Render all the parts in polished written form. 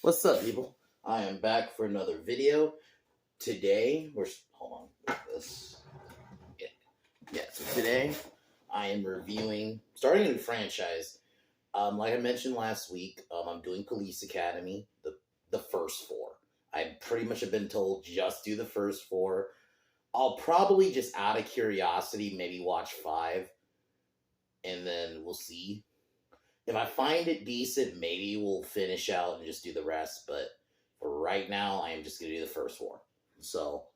What's up, people? I am back for another video. Today, hold on, this. Yeah. So today, I am reviewing, starting a new franchise. Like I mentioned last week, I'm doing Police Academy, the first four. I pretty much have been told just do the first four. I'll probably just out of curiosity maybe watch five, and then we'll see. If I find it decent, maybe we'll finish out and just do the rest. But for right now, I am just gonna do the first four. So,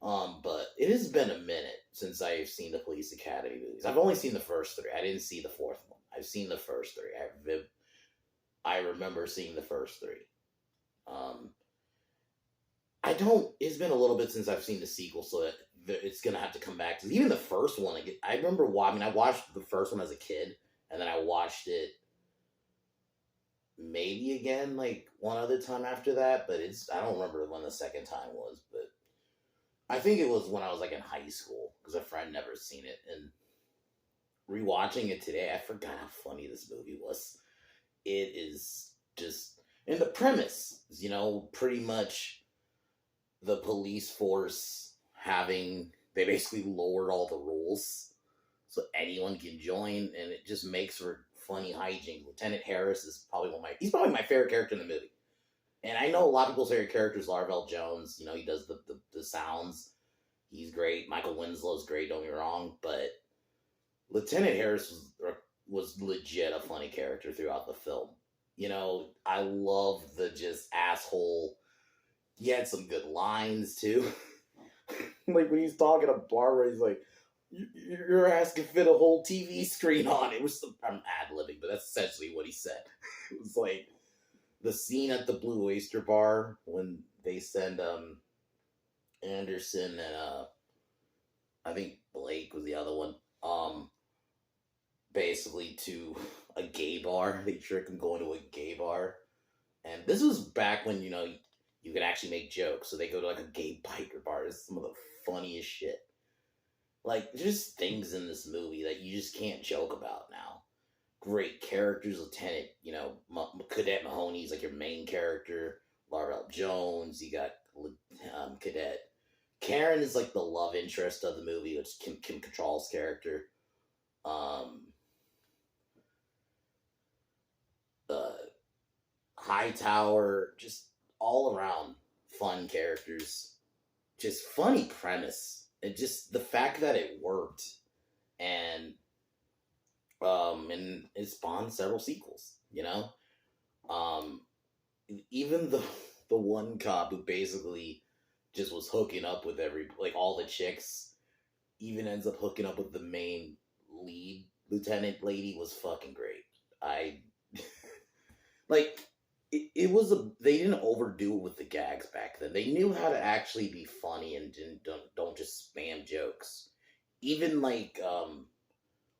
but it has been a minute since I've seen the Police Academy movies. I've only seen the first three. I didn't see the fourth one. I've seen the first three. I remember seeing the first three. Um, I don't. It's been a little bit since I've seen the sequel, so it's gonna have to come back to even the first one. I remember. I watched the first one as a kid, and then I watched it maybe again like one other time after that, but I don't remember when the second time was, but I think it was when I was like in high school because a friend never seen it, and rewatching it today, I forgot how funny this movie was. It is just, and the premise is, pretty much the police force they basically lowered all the rules so anyone can join, and it just makes for funny hijinks. Lieutenant Harris is he's probably my favorite character in the movie. And I know a lot of people's favorite character is Larvell Jones. He does the sounds. He's great. Michael Winslow's great, don't get me wrong. But Lieutenant Harris was legit a funny character throughout the film. I love the just asshole. He had some good lines, too. Like, when he's talking to Barbara, he's like, your ass can fit a whole TV screen on it. I'm ad-libbing, but that's essentially what he said. It was like the scene at the Blue Oyster Bar when they send Anderson and I think Blake was the other one, basically to a gay bar. They trick him going to a gay bar. And this was back when, you could actually make jokes. So they go to like a gay biker bar. It's some of the funniest shit. Like, just things in this movie that you just can't joke about now. Great characters, Lieutenant, Cadet Mahoney's like your main character. Larvell Jones, you got Cadet. Karen is like the love interest of the movie, which is Kim Cattrall's character. Hightower, just all around fun characters. Just funny premise. And just the fact that it worked, and it spawned several sequels, even the one cop who basically just was hooking up with all the chicks, even ends up hooking up with the main lead lieutenant lady, was fucking great. It was they didn't overdo it with the gags back then. They knew how to actually be funny and don't just spam jokes. Even like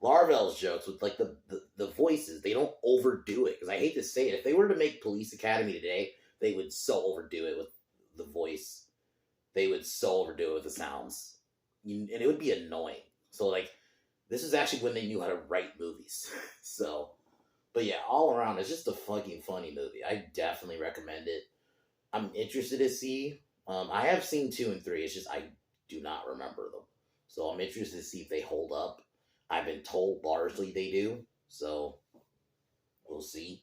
Larvell's jokes with like the voices, they don't overdo it. Because I hate to say it, if they were to make Police Academy today, they would so overdo it with the voice. They would so overdo it with the sounds, and it would be annoying. So like, this is actually when they knew how to write movies. So. But yeah, all around, it's just a fucking funny movie. I definitely recommend it. I'm interested to see. I have seen 2 and 3. It's just I do not remember them. So I'm interested to see if they hold up. I've been told largely they do. So we'll see.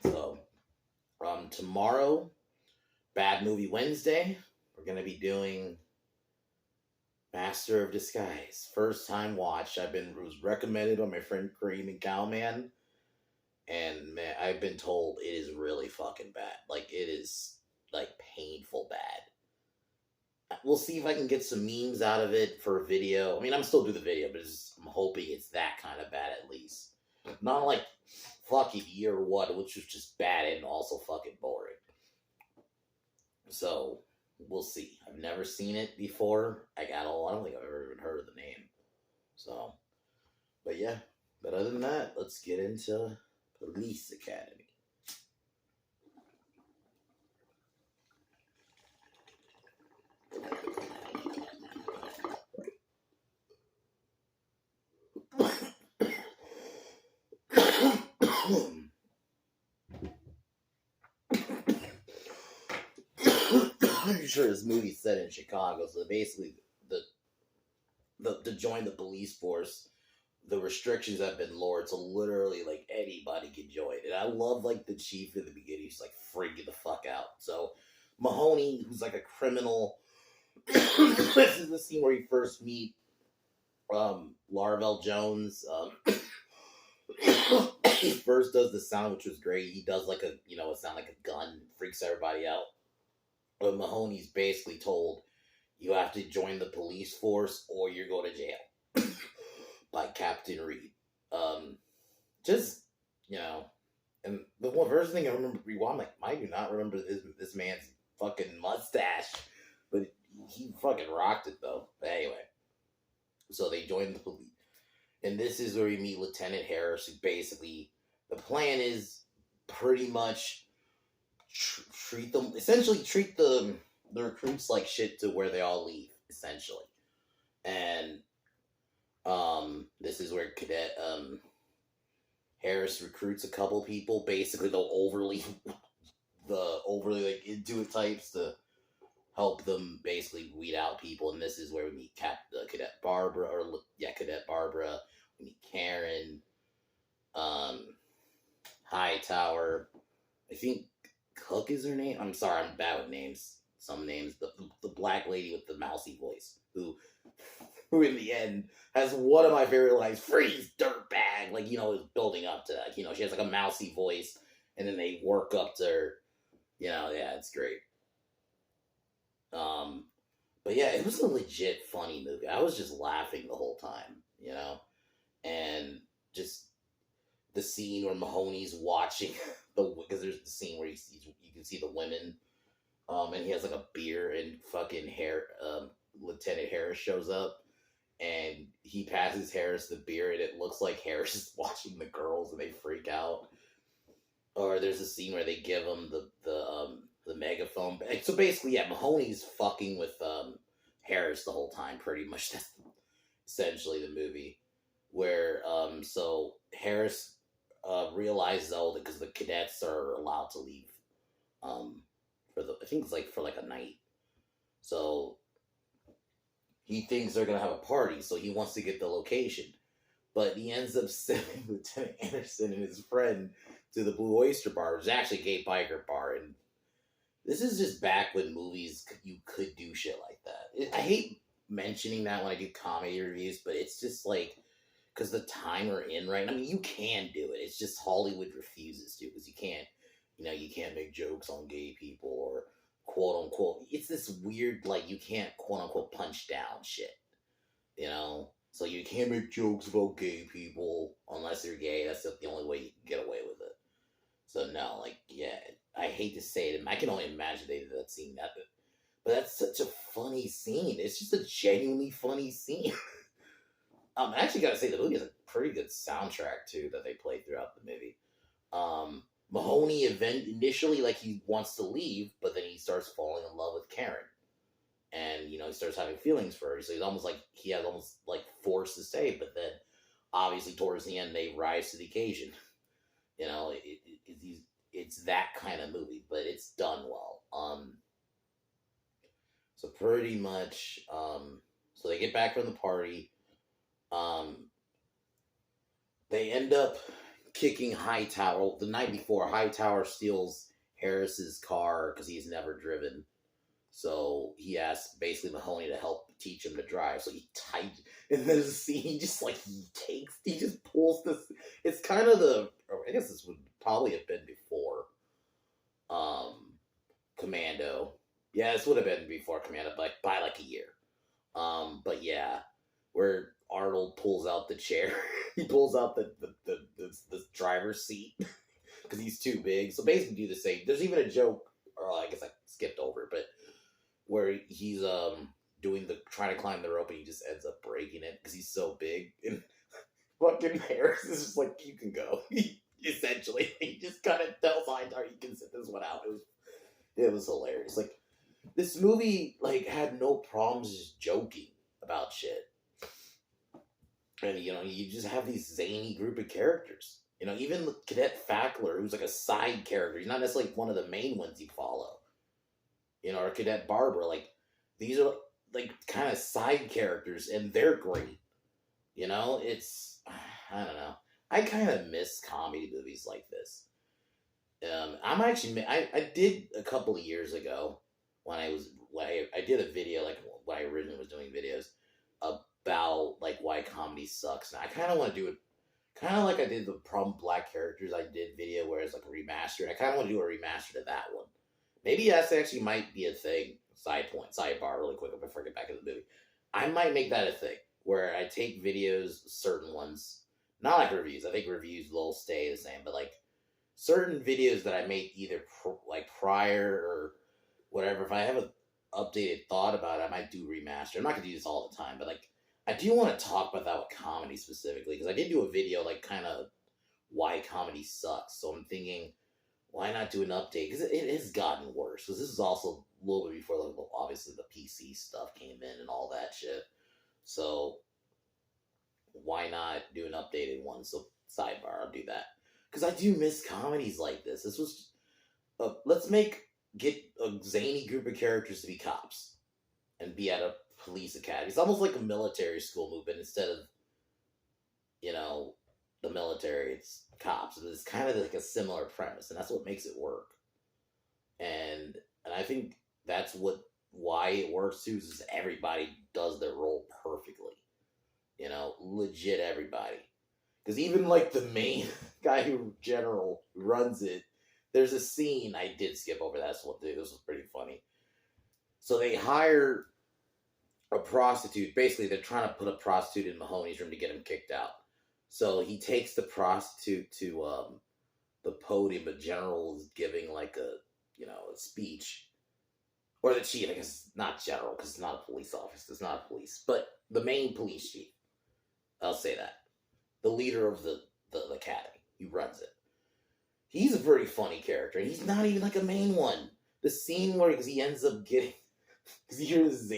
So tomorrow, Bad Movie Wednesday, we're going to be doing Master of Disguise. First time watch. Was recommended by my friend Kareem and Cowman. And man, I've been told it is really fucking bad. Like, it is like painful bad. We'll see if I can get some memes out of it for a video. I mean, I'm still do the video, but I'm hoping it's that kind of bad at least. Not like fucking Year One, which was just bad and also fucking boring. So we'll see. I've never seen it before. I don't think I've ever even heard of the name. So, but yeah. But other than that, let's get into Police Academy. I'm sure this movie's set in Chicago, so basically the to join the police force, the restrictions have been lowered, so literally like anybody can join. And I love like the chief in the beginning, he's like freaking the fuck out. So Mahoney, who's like a criminal, this is the scene where you first meet Larvell Jones. He first does the sound, which was great. He does like a sound like a gun, freaks everybody out. But Mahoney's basically told you have to join the police force or you're going to jail by Captain Reed. Just and the first thing I remember, I'm like, I do not remember this man's fucking mustache, but he fucking rocked it though. But anyway, so they joined the police. And this is where you meet Lieutenant Harris, who basically, the plan is pretty much treat the recruits like shit to where they all leave, essentially. And this is where Cadet Harris recruits a couple people, basically the overly like into it types to help them basically weed out people. And this is where we meet Cadet Barbara, Cadet Barbara. We meet Karen, Hightower. I think Cook is her name. I'm sorry, I'm bad with names. Some names. The black lady with the mousy voice, who in the end has one of my favorite lines, "Freeze, dirtbag!" Like, is building up to that. She has like a mousy voice, and then they work up to her. Yeah, it's great. But yeah, it was a legit funny movie. I was just laughing the whole time, and just the scene where Mahoney's watching because there's the scene where you can see the women, and he has like a beer and fucking Lieutenant Harris shows up, and he passes Harris the beer, and it looks like Harris is watching the girls, and they freak out. Or there's a scene where they give him the megaphone. So basically, yeah, Mahoney's fucking with Harris the whole time, pretty much. That's essentially the movie. Where so Harris realizes that because the cadets are allowed to leave I think it's like for like a night. So he thinks they're gonna have a party, so he wants to get the location. But he ends up sending Lieutenant Anderson and his friend to the Blue Oyster Bar, which is actually a gay biker bar. And this is just back when movies, you could do shit like that. I hate mentioning that when I do comedy reviews, but it's just like, because the time we're in right now, I mean, you can do it. It's just Hollywood refuses to, because you can't make jokes on gay people or quote unquote. It's this weird, like, you can't quote unquote punch down shit, So you can't make jokes about gay people unless you're gay. That's the only way you can get away with it. So no, like, yeah, I hate to say it. I can only imagine they did that scene. But that's such a funny scene. It's just a genuinely funny scene. I actually gotta say, the movie has a pretty good soundtrack too that they played throughout the movie. Mahoney initially, like, he wants to leave, but then he starts falling in love with Karen. And, he starts having feelings for her. So he's almost like forced to stay. But then, obviously, towards the end, they rise to the occasion. It's that kind of movie, but it's done well. So pretty much, so they get back from the party. They end up kicking Hightower. The night before, Hightower steals Harris's car because he's never driven. So he asks basically Mahoney to help teach him to drive. So and there's a scene, he just pulls this. It's kind of I guess this would probably have been before Commando. Yeah, this would have been before Commando, but by like a year. But yeah, where Arnold pulls out the chair. He pulls out the driver's seat because he's too big. So basically do the same. There's even a joke, or I guess I skipped over it, but where he's trying to climb the rope and he just ends up breaking it because he's so big. And fucking Harris is just like, you can go. Essentially, he just kind of tells Hightower, you can sit this one out. It was hilarious. Like, this movie had no problems just joking about shit. And you just have these zany group of characters. Even Cadet Fackler, who's like a side character. He's not necessarily one of the main ones you follow. or Cadet Barbara. Like, these are like kind of side characters, and they're great. It's I don't know. I kind of miss comedy movies like this. I'm actually I did a couple of years ago when I did a video like when I originally was doing videos about like why comedy sucks. And I kind of want to do it kind of like I did the Problem Black Characters. I did video where it's like a remaster. I kind of want to do a remaster to that one. Maybe that's actually might be a thing. Sidebar, really quick before I get back to the movie. I might make that a thing where I take videos, certain ones, not like reviews. I think reviews will stay the same, but like certain videos that I make either like prior or whatever. If I have an updated thought about it, I might do remaster. I'm not gonna do this all the time, but like I do want to talk about that with comedy specifically because I did do a video like kind of why comedy sucks. So I'm thinking, why not do an update? Because it has gotten worse. Because this is also a little bit before, like, obviously, the PC stuff came in and all that shit. So why not do an updated one? So sidebar, I'll do that. Because I do miss comedies like this. This was let's get a zany group of characters to be cops and be at a police academy. It's almost like a military school movement instead of, the military, it's cops. It's kind of like a similar premise, and that's what makes it work. And I think that's why it works too, is everybody does their role perfectly. Legit everybody. Because even like the main guy who runs it, there's a scene I did skip over that. So this was pretty funny. So they hire a prostitute. Basically, they're trying to put a prostitute in Mahoney's room to get him kicked out. So he takes the prostitute to the podium, but General is giving like a speech, or the chief. I guess not General because it's not a police office. It's not police, but the main police chief. I'll say that the leader of the academy. He runs it. He's a very funny character, and he's not even like a main one. The scene where he ends up getting, because you hear his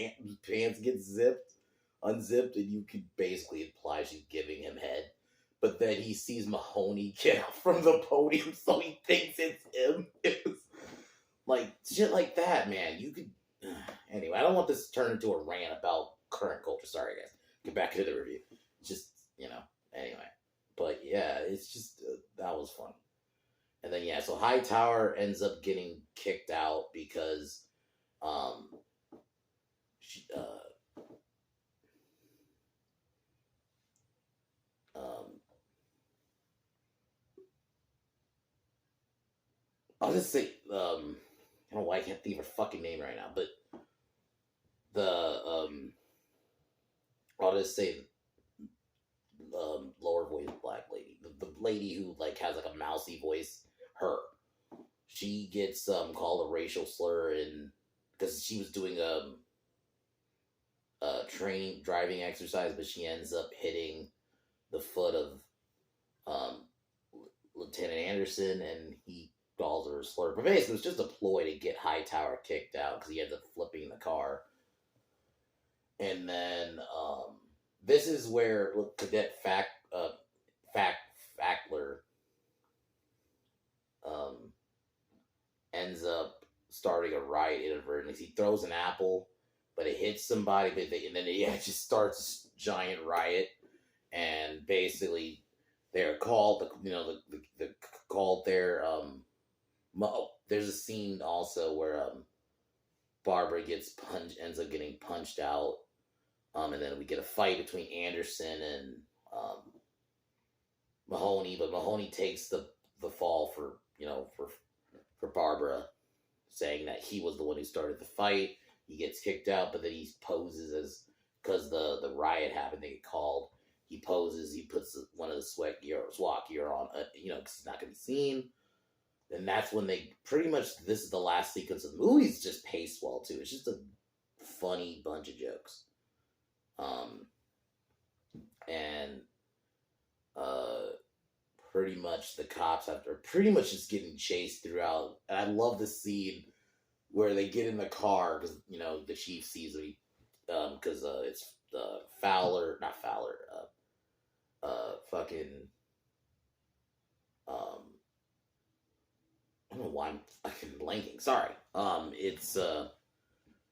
pants get unzipped, and you could basically imply she's giving him head. But then he sees Mahoney get out from the podium, so he thinks it's him. It's like shit like that, man. You could. Anyway, I don't want this to turn into a rant about current culture. Sorry, guys. Get back to the review. Just anyway. But yeah, it's just that was funny. And then so Hightower ends up getting kicked out because she I'll just say I don't know why I can't think of her fucking name right now, but the I'll just say lower voice black lady, the lady who like has like a mousy voice, she gets called a racial slur and because she was doing a training driving exercise, but she ends up hitting the foot of Lieutenant Anderson, and he calls her a slur. But basically, it was just a ploy to get Hightower kicked out because he ends up flipping the car. And then this is where Cadet Fackler ends up starting a riot inadvertently. He throws an apple, but it hits somebody, and then it just starts a giant riot. And basically, they're called, the called there. There's a scene also where Barbara ends up getting punched out. And then we get a fight between Anderson and Mahoney, but Mahoney takes the fall for Barbara, saying that he was the one who started the fight. He gets kicked out, but then he poses as, because the riot happened, they get called. He poses, he puts one of the SWAT gear on, because it's not going to be seen. And that's when they pretty much, this is the last sequence of the movie. It's just paced well, too. It's just a funny bunch of jokes. And pretty much the cops are pretty much just getting chased throughout. And I love the scene where they get in the car because, the chief sees it, because it's Fowler, not Fowler, fucking, I don't know why I'm fucking blanking. Sorry. It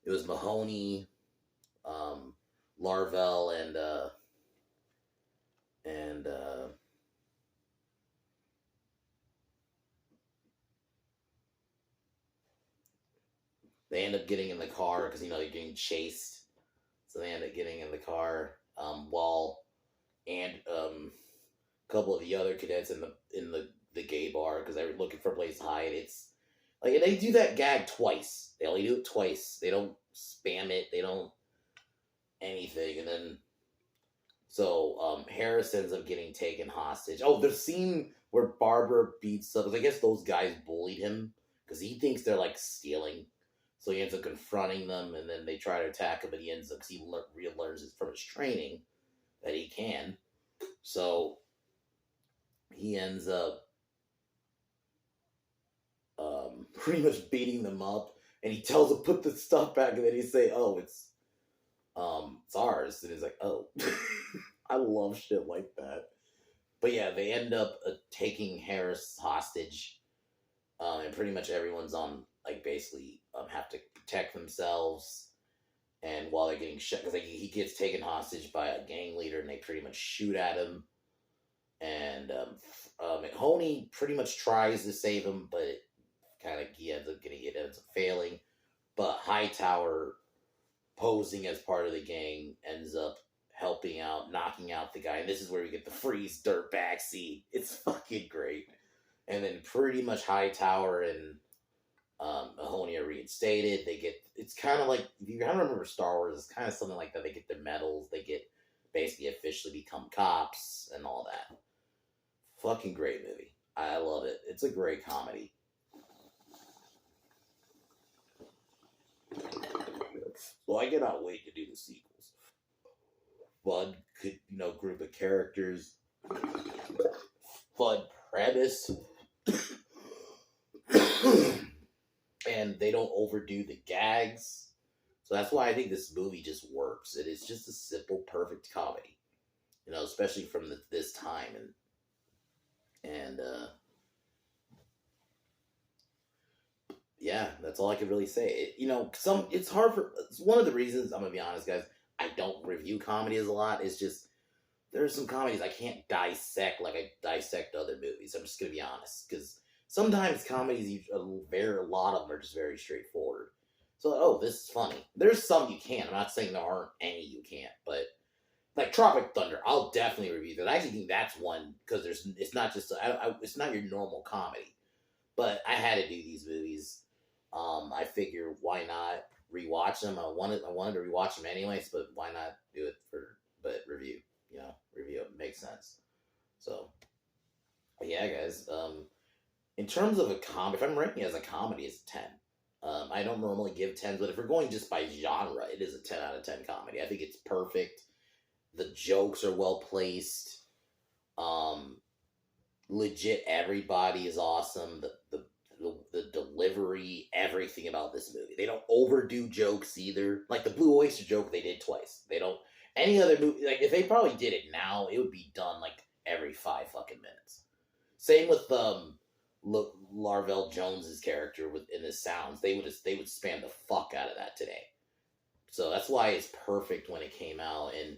was Mahoney, Larvell, and they end up getting in the car because they're getting chased. So they end up getting in the car while and a couple of the other cadets in the gay bar because they were looking for a place to hide. It's like they do that gag twice. They only do it twice. They don't spam it. They don't anything. And then so Harris ends up getting taken hostage. Oh, the scene where Barbara beats up. I guess those guys bullied him because he thinks they're like stealing. So he ends up confronting them, and then they try to attack him, but he ends up, because he learns from his training that he can. So he ends up pretty much beating them up, and he tells them put the stuff back, and then he say, "Oh, it's ours," and he's like, "Oh." I love shit like that. But yeah, they end up taking Harris hostage, and pretty much everyone's on like basically have to protect themselves, and while they're getting shot, because he gets taken hostage by a gang leader, and they pretty much shoot at him, and Mahoney pretty much tries to save him, but he ends up failing. But Hightower, posing as part of the gang, ends up helping out, knocking out the guy, and this is where we get the freeze dirtbag scene. It's fucking great. And then pretty much Hightower and Mahoney are reinstated. It's kind of like, if you kind of remember Star Wars, it's kind of something like that. They get their medals, they get basically officially become cops and all that. Fucking great movie. I love it. It's a great comedy. So I cannot wait to do the sequels. Fun, group of characters. Fun premise. And they don't overdo the gags. So that's why I think this movie just works. It is just a simple, perfect comedy. Especially from this time. And yeah, that's all I can really say. It's hard it's one of the reasons, I'm going to be honest, guys, I don't review comedies a lot. It's just, there's some comedies I can't dissect like I dissect other movies. I'm just going to be honest. Because sometimes comedies, a lot of them are just very straightforward. So, this is funny. There's some you can. I'm not saying there aren't any you can't. But, like Tropic Thunder, I'll definitely review that. I actually think that's one, because it's not just, it's not your normal comedy. But I had to do these movies. I figure, why not rewatch them? I wanted to rewatch them anyways, but why not do it review? Review it makes sense. So, yeah, guys. In terms of a comedy, if I'm ranking it as a comedy, it's a 10. I don't normally give 10s, but if we're going just by genre, it is a 10 out of 10 comedy. I think it's perfect. The jokes are well placed. Legit, everybody is awesome. The delivery, everything about this movie. They don't overdo jokes either. Like the Blue Oyster joke, they did twice. They don't. Any other movie, like if they probably did it now, it would be done like every 5 fucking minutes. Same with Larvell Jones's character in his sounds. They would spam the fuck out of that today. So that's why it's perfect when it came out, and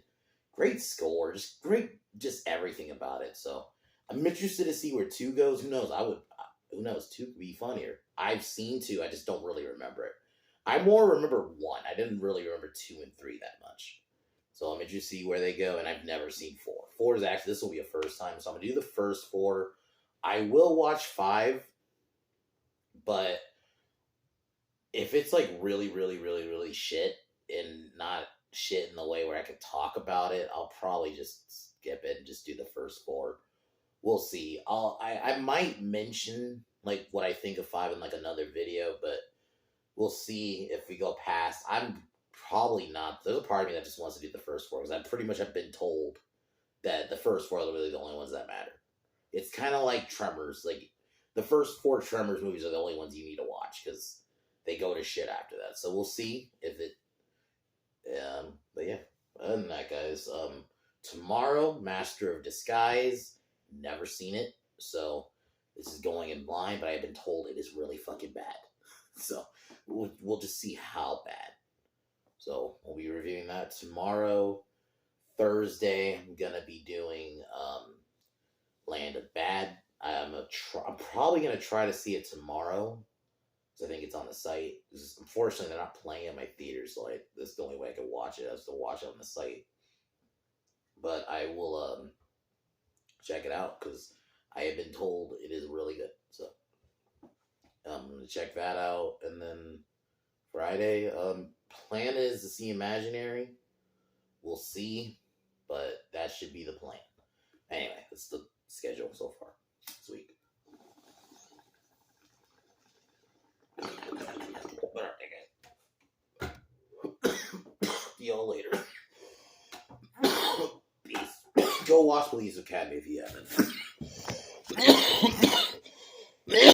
great score, just great, just everything about it. So I'm interested to see where 2 goes. Who knows? Who knows? 2 could be funnier. I've seen 2. I just don't really remember it. I more remember 1. I didn't really remember 2 and 3 that much. So I'm interested to see where they go, and I've never seen 4. 4 is actually, this will be a first time, so I'm going to do the first 4. I will watch 5, but if it's like really, really, really, really shit, and not shit in the way where I could talk about it, I'll probably just skip it and just do the first 4. We'll see. I might mention like what I think of 5 in like another video, but we'll see if we go past. I'm probably not. There's a part of me that just wants to do the first 4 because I pretty much have been told that the first 4 are really the only ones that matter. It's kind of like Tremors. Like the first 4 Tremors movies are the only ones you need to watch because they go to shit after that. So we'll see if it. But yeah, other than that, guys. Tomorrow, Master of Disguise. Never seen it, so This is going in blind, but I've been told it is really fucking bad. So we'll just see how bad. So we'll be reviewing that tomorrow. Thursday, I'm gonna be doing Land of Bad. I'm probably gonna try to see it tomorrow because I think it's on the site. Unfortunately, they're not playing at my theater, so that's the only way I can watch it. I have to watch it on the site. But I will check it out because I have been told it is really good. So I'm gonna check that out, and then Friday, plan is to see Imaginary. We'll see, but that should be the plan. Anyway, that's the schedule so far this week. See y'all later. Peace. Go watch Police Academy if you haven't.